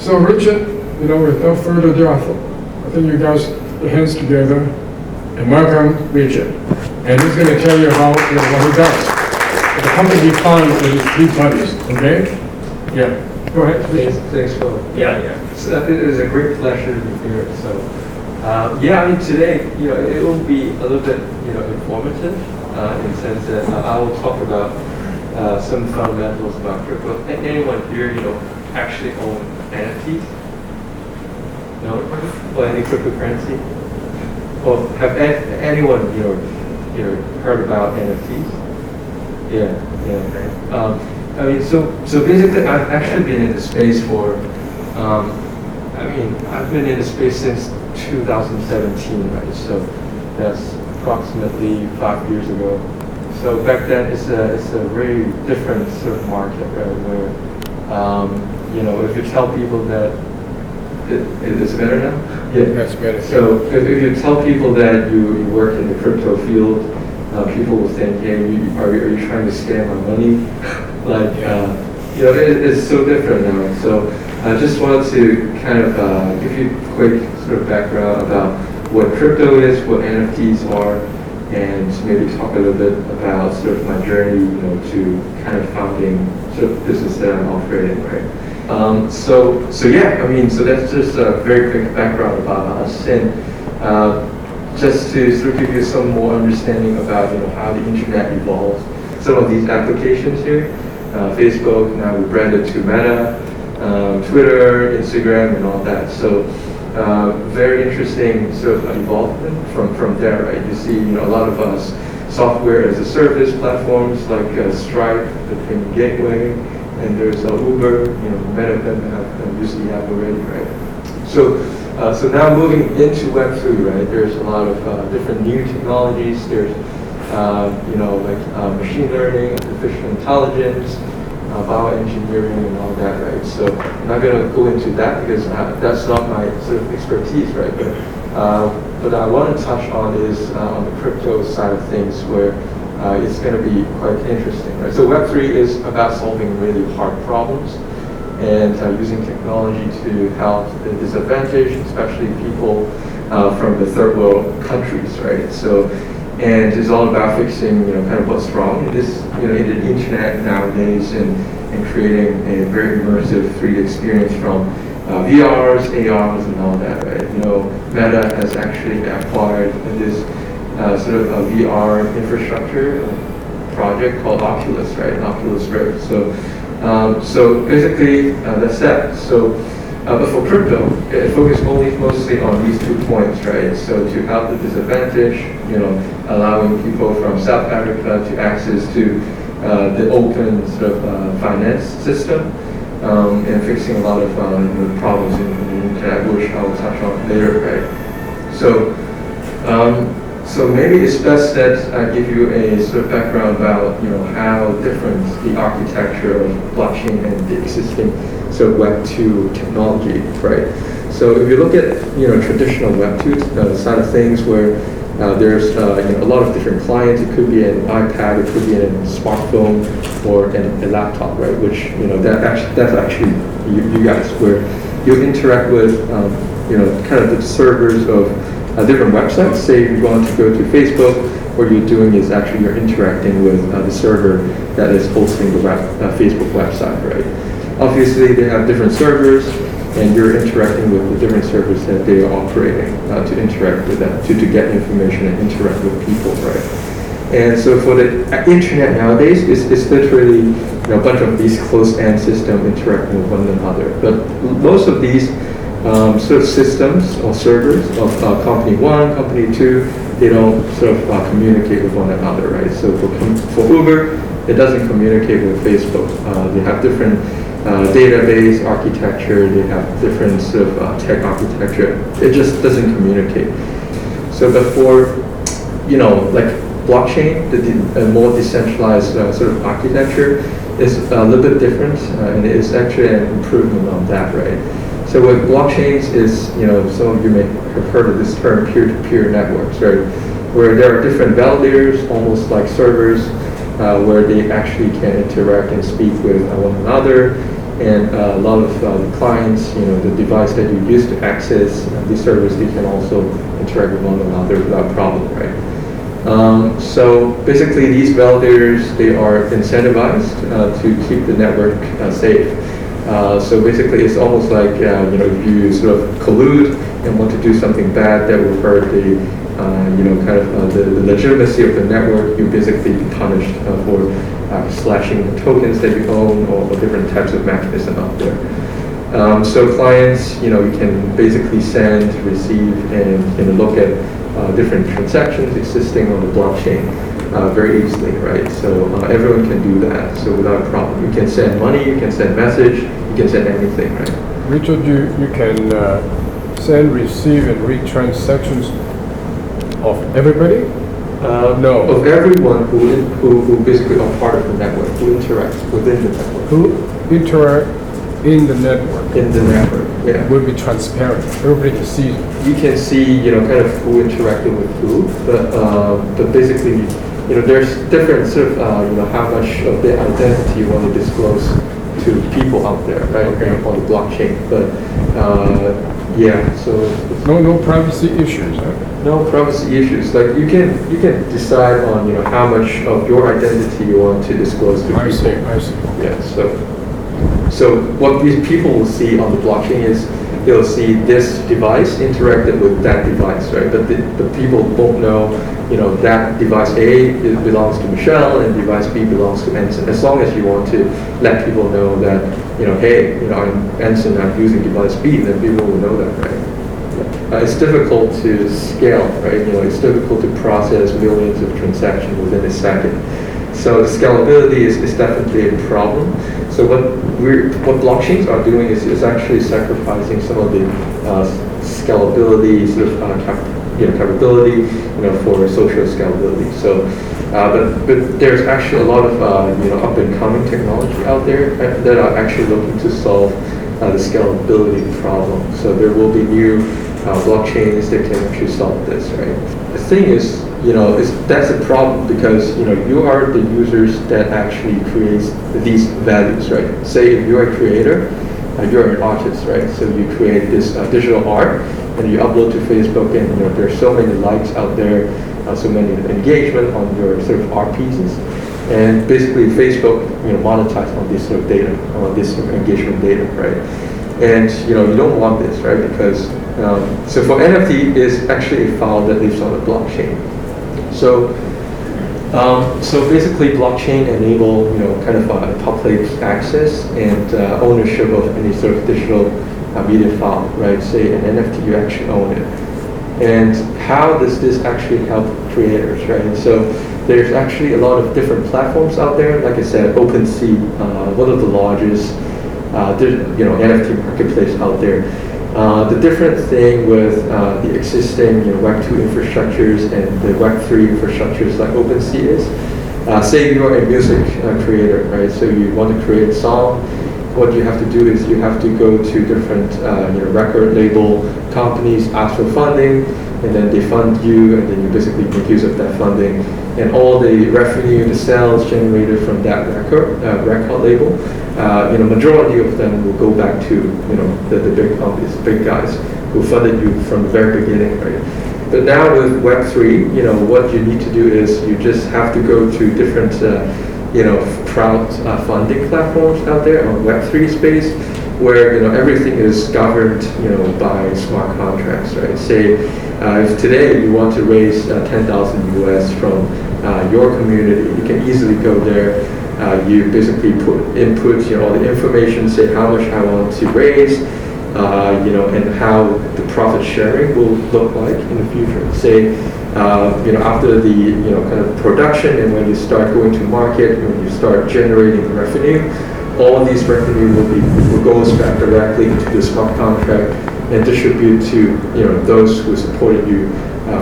So Richard, without further ado, I think you guys put your hands together and welcome Richard. And he's going to tell you about what he does. The company he founded with his 3 buddies, okay? Yeah, go ahead. Thanks, Phil. Yeah. So it is a great pleasure to be here. So, today, it will be a little bit, informative in the sense that I will talk about some fundamentals about crypto. Anyone here, actually own NFTs? No? Or any cryptocurrency? Or have anyone, heard about NFTs? Yeah. So basically, I've actually been in the space for, I've been in the space since 2017, right? So that's approximately 5 years ago. So back then, it's a very different sort of market, right? Where, if you tell people that, it's better now? Yeah, that's better. So if you tell people that you work in the crypto field, people will think, hey, are you trying to scam my money? It's so different now. So I just wanted to kind of give you a quick sort of background about what crypto is, what NFTs are, and maybe talk a little bit about sort of my journey, to kind of founding sort of business that I'm operating, right? So that's just a very quick background about us, and just to sort of give you some more understanding about how the internet evolved. Some of these applications here, Facebook, now we branded to Meta, Twitter, Instagram, and all that. So very interesting sort of involvement from there, right? You see, a lot of us software as a service platforms like Stripe, the payment gateway, and there's Uber. Many of them have used the app already, right? So now moving into Web3, right? There's a lot of different new technologies. There's machine learning, artificial intelligence, bioengineering, and all that, right? So I'm not going to go into that because that's not my sort of expertise, right? But I want to touch on is on the crypto side of things where it's going to be quite interesting, right? So Web3 is about solving really hard problems and using technology to help the disadvantaged, especially people from the third world countries, right? So, and it's all about fixing, kind of what's wrong in this, in the internet nowadays, and creating a very immersive 3D experience from VRs, ARs, and all that, right? Meta has actually acquired this sort of a VR infrastructure project called Oculus, right? Oculus Rift. So basically, that's that. So, but for crypto, it focuses mostly on these 2 points, right? So to help the disadvantaged, allowing people from South Africa to access to the open sort of finance system, and fixing a lot of problems in the internet, which I will touch on later, right? So maybe it's best that I give you a sort of background about how different the architecture of blockchain and the existing sort of Web 2 technology, right? So if you look at traditional Web 2 side of things, where there's a lot of different clients. It could be an iPad, it could be a smartphone, or a laptop, right? Which that's actually you guys, where you interact with kind of the servers of different websites. Say you're going to go to Facebook, what you're doing is actually you're interacting with the server that is hosting the Facebook website, right? Obviously, they have different servers, and you're interacting with the different servers that they are operating to interact with them, to get information and interact with people, right? And so for the internet nowadays, it's literally a bunch of these closed-end systems interacting with one another. But most of these sort of systems or servers of company 1, company 2, they don't sort of communicate with one another, right? So for Uber, it doesn't communicate with Facebook. They have different database architecture, they have different sort of tech architecture. It just doesn't communicate. So, but for, like blockchain, the more decentralized sort of architecture is a little bit different, and it's actually an improvement on that, right? So with blockchains is, some of you may have heard of this term, peer-to-peer networks, right? Where there are different validators, almost like servers, where they actually can interact and speak with one another. And a lot of the clients, the device that you use to access these servers, they can also interact with one another without problem, right? So basically, these validators, they are incentivized to keep the network safe. So basically, it's almost like if you sort of collude and want to do something bad that will hurt the the legitimacy of the network, you basically be punished for slashing the tokens that you own or different types of mechanism out there. So clients, you can basically send, receive, and look at different transactions existing on the blockchain very easily, right? So everyone can do that, so without a problem. You can send money, you can send message, you can send anything, right? Richard, you can send, receive, and read transactions of everybody? No. Of everyone who basically are part of the network, who interacts within the network. Who interact in the network? In the network, yeah. Will be transparent. Everybody can see it. You can see, kind of who interacted with who, but basically, there's different sort of, how much of their identity you want to disclose to people out there, right? Okay. On the blockchain, but yeah, so no privacy issues, huh? no privacy issues. Like you can decide on how much of your identity you want to disclose to people. I see. Yeah. So what these people will see on the blockchain is they'll see this device interacted with that device, right? But the people won't know, that device A belongs to Michelle and device B belongs to Ensign. As long as you want to let people know that, hey, I'm Ensign, I'm using device B, then people will know that, right? It's difficult to scale, right? It's difficult to process millions of transactions within a second. So the scalability is definitely a problem. So what blockchains are doing is actually sacrificing some of the scalability, sort of capability, for social scalability. So, but there's actually a lot of up and coming technology out there that are actually looking to solve the scalability problem. So there will be new blockchains that can actually solve this, right? The thing is, that's a problem because you are the users that actually creates these values, right? Say if you're a creator, you're an artist, right? So you create this digital art and you upload to Facebook, and there's so many likes out there, so many engagement on your sort of art pieces, and basically Facebook monetize on this sort of data, on this sort of engagement data, right? And you don't want this, right? Because so for NFT is actually a file that lives on the blockchain. So basically, blockchain enable kind of public access and ownership of any sort of digital media file, right? Say an NFT, you actually own it. And how does this actually help creators, right? So there's actually a lot of different platforms out there. Like I said, OpenSea, one of the largest NFT marketplace out there. The different thing with the existing Web 2 infrastructures and the Web 3 infrastructures like OpenSea is, say you're a music creator, right? So you want to create a song. What you have to do is you have to go to different record label companies, ask for funding, and then they fund you, and then you basically make use of that funding. And all the revenue, the sales generated from that record label, majority of them will go back to the big companies, big guys who funded you from the very beginning, right? But now with Web3, what you need to do is you just have to go to different crowd-funding platforms out there on Web3 space, where everything is governed by smart contracts, right? Say if today you want to raise 10,000 US from your community, you can easily go there. You basically input all the information, say how much I want to raise, and how the profit sharing will look like in the future. Say after the kind of production, and when you start going to market, when you start generating revenue, all these revenue will go back directly into the smart contract and distribute to those who supported you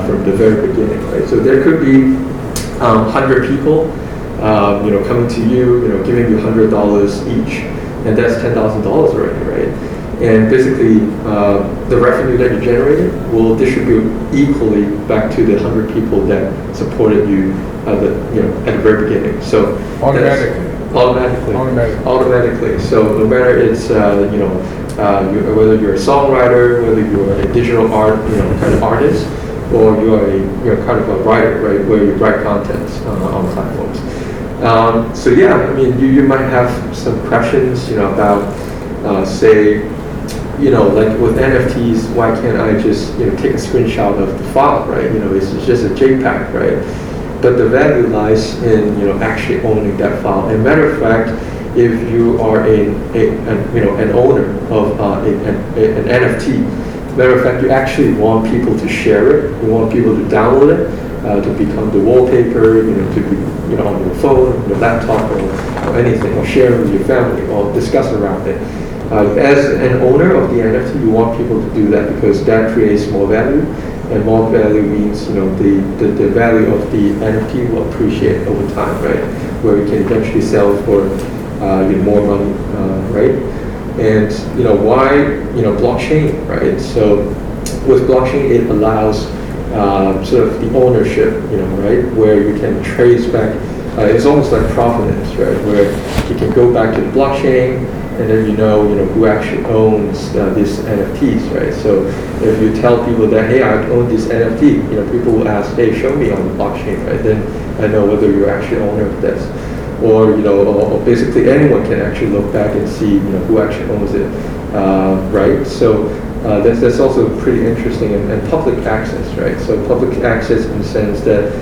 from the very beginning, right? So there could be 100 people coming to you, giving you $100 each, and that's $10,000 already, right? And basically, the revenue that you generated will distribute equally back to the 100 people that supported you, at the very beginning. So automatically. Automatically. Automatically. Automatically. So no matter it's whether you're a songwriter, whether you're a digital art kind of artist, or you're kind of a writer, right, where you write content on platforms. So yeah, I mean, you might have some questions, about say, like with NFTs, why can't I just take a screenshot of the file, right? It's just a JPEG, right? But the value lies in actually owning that file. And matter of fact, if you are an owner of an NFT, matter of fact, you actually want people to share it. You want people to download it, to become the wallpaper, to be on your phone, your laptop, or anything, or share it with your family, or discuss around it. As an owner of the NFT, you want people to do that because that creates more value, and more value means the value of the NFT will appreciate over time, right? Where you can eventually sell for more money, right? And why blockchain, right? So with blockchain, it allows sort of the ownership, right, where you can trace back. It's almost like provenance, right, where you can go back to the blockchain, and then who actually owns these NFTs, right? So if you tell people that, hey, I own this NFT, people will ask, hey, show me on the blockchain, right? Then I know whether you're actually owner of this. Or or basically anyone can actually look back and see who actually owns it, right? So that's also pretty interesting, and public access, right? So public access in the sense that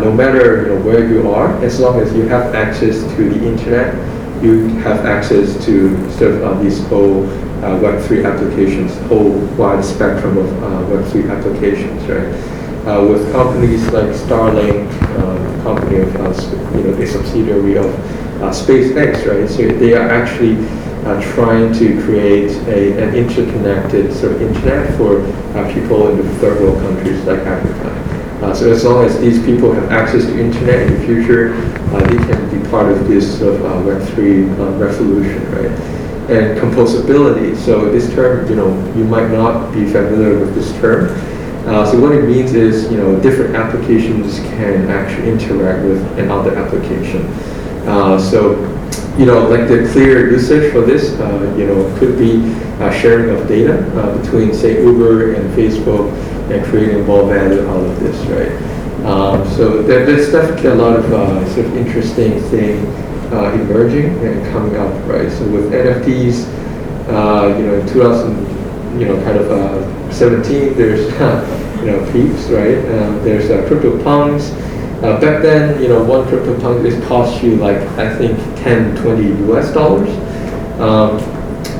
no matter where you are, as long as you have access to the internet, you have access to sort of these whole Web3 applications, whole wide spectrum of Web3 applications, right? With companies like Starlink, company of a subsidiary of SpaceX, right? So they are actually trying to create an interconnected sort of internet for people in the third world countries like Africa. So as long as these people have access to internet in the future, they can be part of this sort of Web3 revolution, right? And composability. So this term, you might not be familiar with this term. So what it means is, different applications can actually interact with another application. So, like the clear usage for this, could be sharing of data between, say, Uber and Facebook, and creating more value out of this, right? So there's definitely a lot of sort of interesting thing emerging and coming up, right? So with NFTs, in 2000, kind of 17, there's peeps, right? There's CryptoPunks. Back then, one CryptoPunk is cost you like I think 10, 20 US dollars.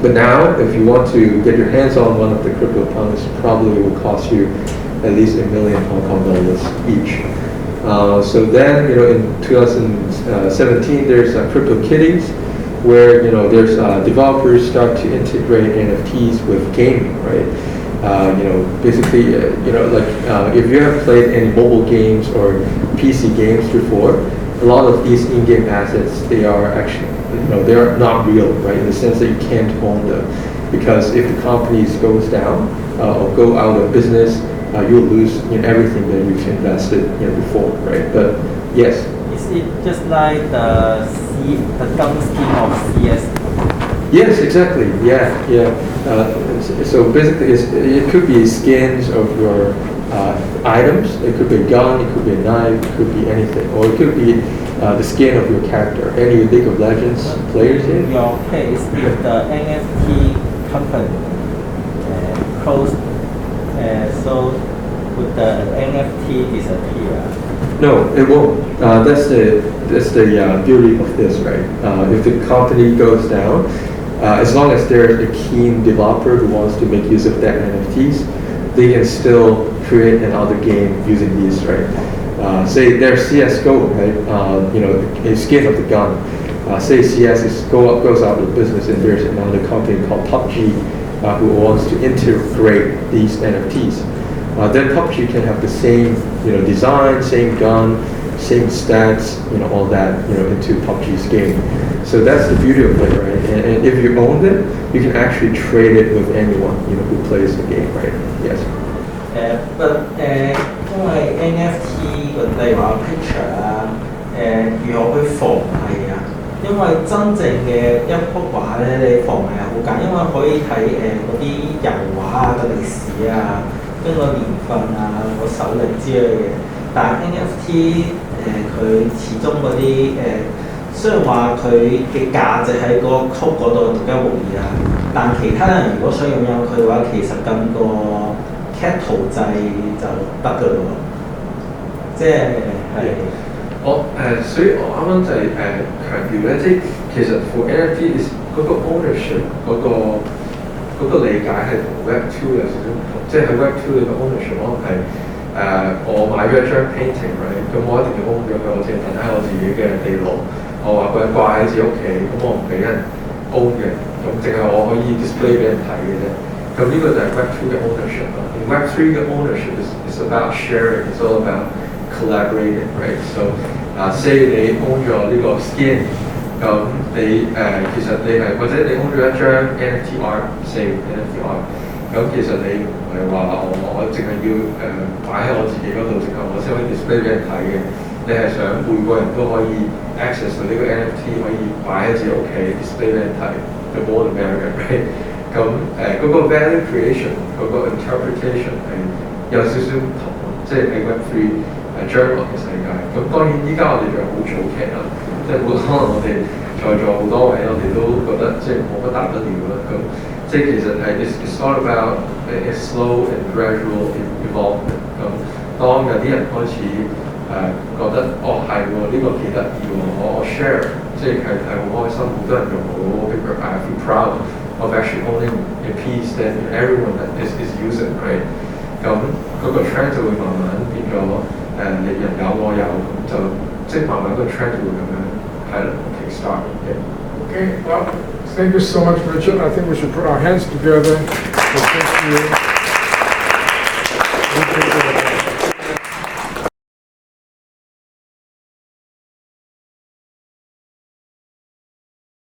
But now, if you want to get your hands on one of the CryptoPunks, probably will cost you at least $1 million Hong Kong dollars each. So then, in 2017, there's CryptoKitties, where there's developers start to integrate NFTs with gaming, right? Basically, if you have played any mobile games or PC games before, a lot of these in-game assets, they are actually, they are not real, right? In the sense that you can't own them, because if the companies goes down or go out of business, you'll lose everything that you've invested before, right? But yes. Is it just like the gun skin of CS? Yes, exactly. Yeah. So basically, it could be skins of your items. It could be a gun. It could be a knife. It could be anything, or it could be the skin of your character. Any League of Legends players here? In your case, if the NFT company closed, so would the NFT disappear? No, it won't. That's the beauty of this, right? If the company goes down, as long as there's a keen developer who wants to make use of that NFTs, they can still create another game using these, right? Say there's CS:GO, right? A skin of the gun. Say CS goes out of business, and there's another company called PUBG who wants to integrate these NFTs. Then PUBG can have the same, design, same gun, same stats, all that, into PUBG's game. So that's the beauty of it, right? And if you own it, you can actually trade it with anyone, who plays the game, right? Yes. But 因為 NFT 個例話 picture 如果會防係啊，因為真正嘅一幅畫咧，你防偽係好簡單，因為可以睇嗰啲油畫啊嘅歷史啊，跟個年份啊、個手力之類嘅。但係 NFT 佢始終嗰啲雖然話佢嘅價值喺個曲嗰度獨一無二啊，但其他人如果想擁有佢嘅話，其實撳個 cat 圖掣就得㗎咯，即係所以我啱啱就係強調咧，即係其實 for NFT is 嗰個 ownership 嗰個理解係同 Web 2有少少唔同，即係喺 Web 2你個 ownership 可能係我買咗一張 painting， 咁我一定要 own 咗佢，我淨係喺我自己嘅地牢，我話佢掛喺自己屋企，咁我唔俾人 own 嘅，咁淨係我可以 display 俾人睇嘅啫。咁呢個就係 Web 2嘅 ownership 啦。Web 3嘅 ownership is about sharing, it's all about collaborating, right? So, say 你 own 咗呢個 skin， 咁你其實你係或者你 own 咗一張 NFT art，say NFT art， 咁其實你唔係話我淨係要擺喺我自己嗰度，淨係我先可以 display 俾人睇嘅。你係想每個人都可以 access 到呢個 NFT， 可以擺喺自己屋企 display 俾人睇，the more the merrier, right？ 咁嗰個 value creation 嗰個 interpretation 係有少少唔同咯，即係喺 Web 3將來嘅世界。咁當然依家我哋仲好早期啦，即係可能我哋在座好多位，我哋都覺得即係冇乜大不了啦。咁即係其實係 it's all about a slow and gradual evolvement。咁當有啲人開始覺得係喎，呢個幾得意喎，我 share 即係好開心，好多人用我 I feel proud of actually owning a piece that everyone is using, right？ 咁嗰個 trend 就會慢慢變咗你人有我有，咁就即係慢慢個 trend 就會咁樣係咯 kick start 嘅。Okay, well, thank you so much, Richard. I think we should put our hands together. So thank you.